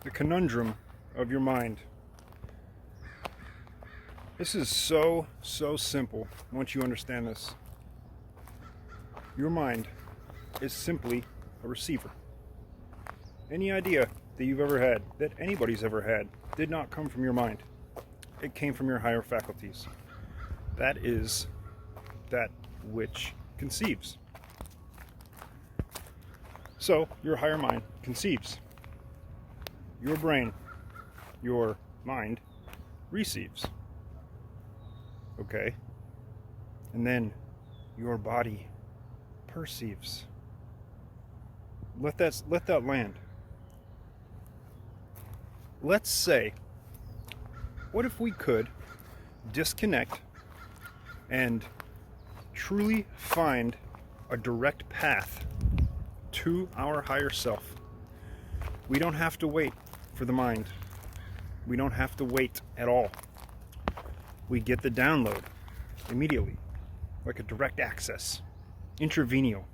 the conundrum of your mind. This is so simple once you understand this. Your mind is simply a receiver. Any idea that you've ever had, that anybody's ever had, did not come from your mind. It came from your higher faculties. That is that which conceives. So, your higher mind conceives. Your brain, your mind, receives. Okay? And then your body perceives. Let that land. Let's say, what if we could disconnect and truly find a direct path to our higher self? We don't have to wait for the mind. We don't have to wait at all. We get the download immediately, like a direct access. Intravenous?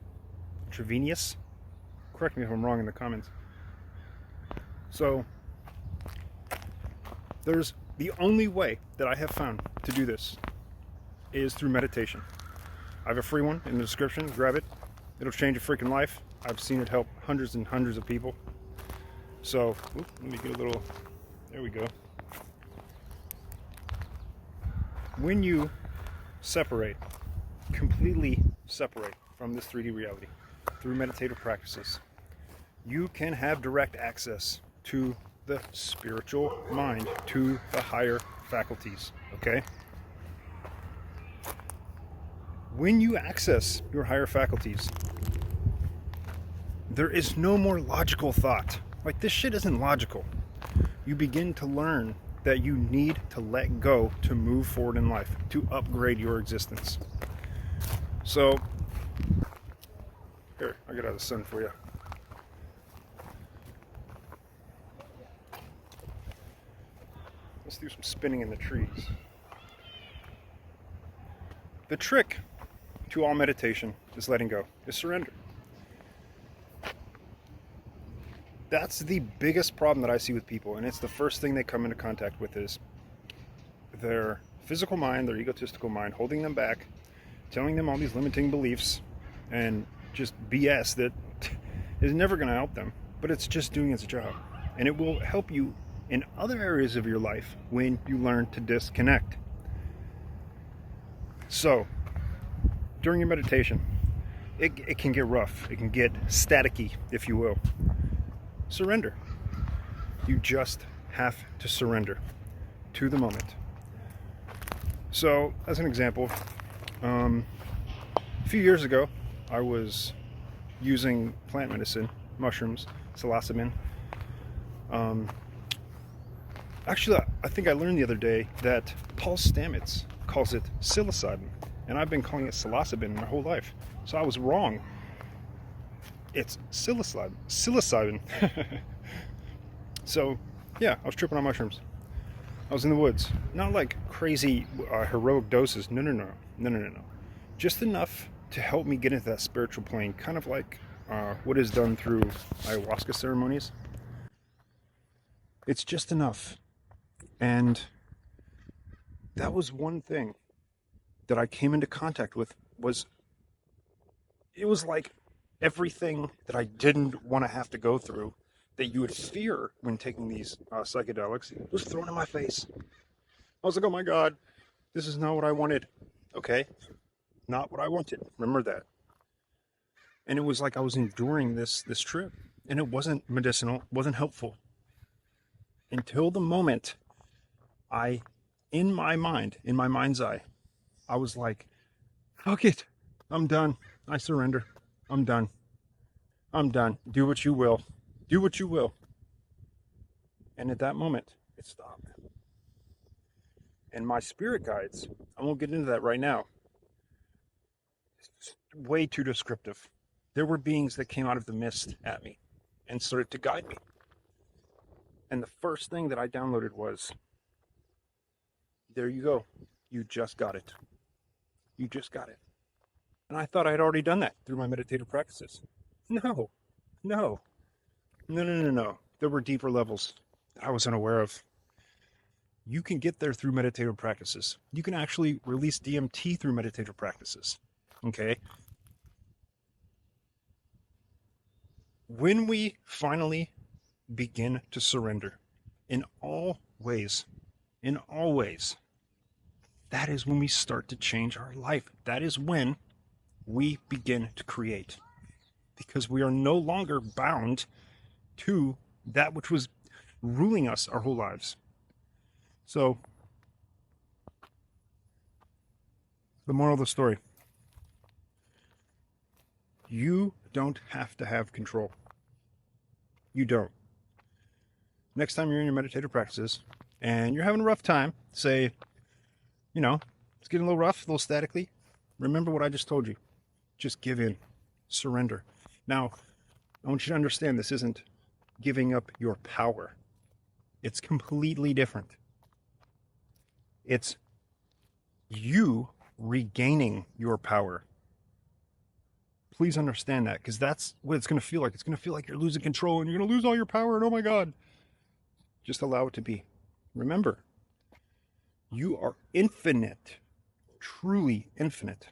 Correct me if I'm wrong in the comments. So, there's the only way that I have found to do this is through meditation. I have a free one in the description. Grab it. It'll change your freaking life. I've seen it help hundreds and hundreds of people. So, let me get a little, there we go. When you separate, completely separate from this 3D reality through meditative practices, you can have direct access to the spiritual mind, to the higher faculties, okay? When you access your higher faculties, there is no more logical thought. Like, this shit isn't logical. You begin to learn that you need to let go to move forward in life, to upgrade your existence. So, here, I'll get out of the sun for you. Let's do some spinning in the trees. The trick to all meditation is letting go, is surrender. That's the biggest problem that I see with people, and it's the first thing they come into contact with is their physical mind, their egotistical mind, holding them back, telling them all these limiting beliefs, and just BS that is never going to help them, but it's just doing its job. And it will help you in other areas of your life when you learn to disconnect. So, during your meditation, it can get rough. It can get staticky, if you will. Surrender. You just have to surrender to the moment. So, as an example, a few years ago, I was using plant medicine, mushrooms, psilocybin. Actually, I think I learned the other day that Paul Stamets calls it psilocybin, and I've been calling it psilocybin my whole life. So I was wrong. It's psilocybin. So, yeah, I was tripping on mushrooms. I was in the woods. Not like crazy heroic doses. No. Just enough to help me get into that spiritual plane. Kind of like what is done through ayahuasca ceremonies. It's just enough. And that was one thing that I came into contact with it was like everything that I didn't want to have to go through, that you would fear when taking these psychedelics, was thrown in my face. I was like, oh my God, this is not what I wanted. Okay, not what I wanted. Remember that. And it was like I was enduring this trip, and it wasn't medicinal, wasn't helpful. Until the moment in my mind's eye, I was like, fuck it, I'm done. I surrender. I'm done. Do what you will. Do what you will. And at that moment, it stopped. And my spirit guides, I won't get into that right now. It's way too descriptive. There were beings that came out of the mist at me and started to guide me. And the first thing that I downloaded was, there you go. You just got it. You just got it. And I thought I had already done that through my meditative practices. No. there were deeper levels that I was unaware of. You can get there through meditative practices. You can actually release DMT through meditative practices. Okay? When we finally begin to surrender in all ways, that is when we start to change our life. That is when we begin to create. Because we are no longer bound to that which was ruling us our whole lives. So, the moral of the story: you don't have to have control. You don't. Next time you're in your meditative practices and you're having a rough time, say, it's getting a little rough, a little statically, remember what I just told you. Just give in, surrender. Now, I want you to understand this isn't giving up your power. It's completely different. It's you regaining your power. Please understand that, because that's what it's going to feel like. It's going to feel like you're losing control and you're going to lose all your power, and oh my God. Just allow it to be. Remember, you are infinite, truly infinite.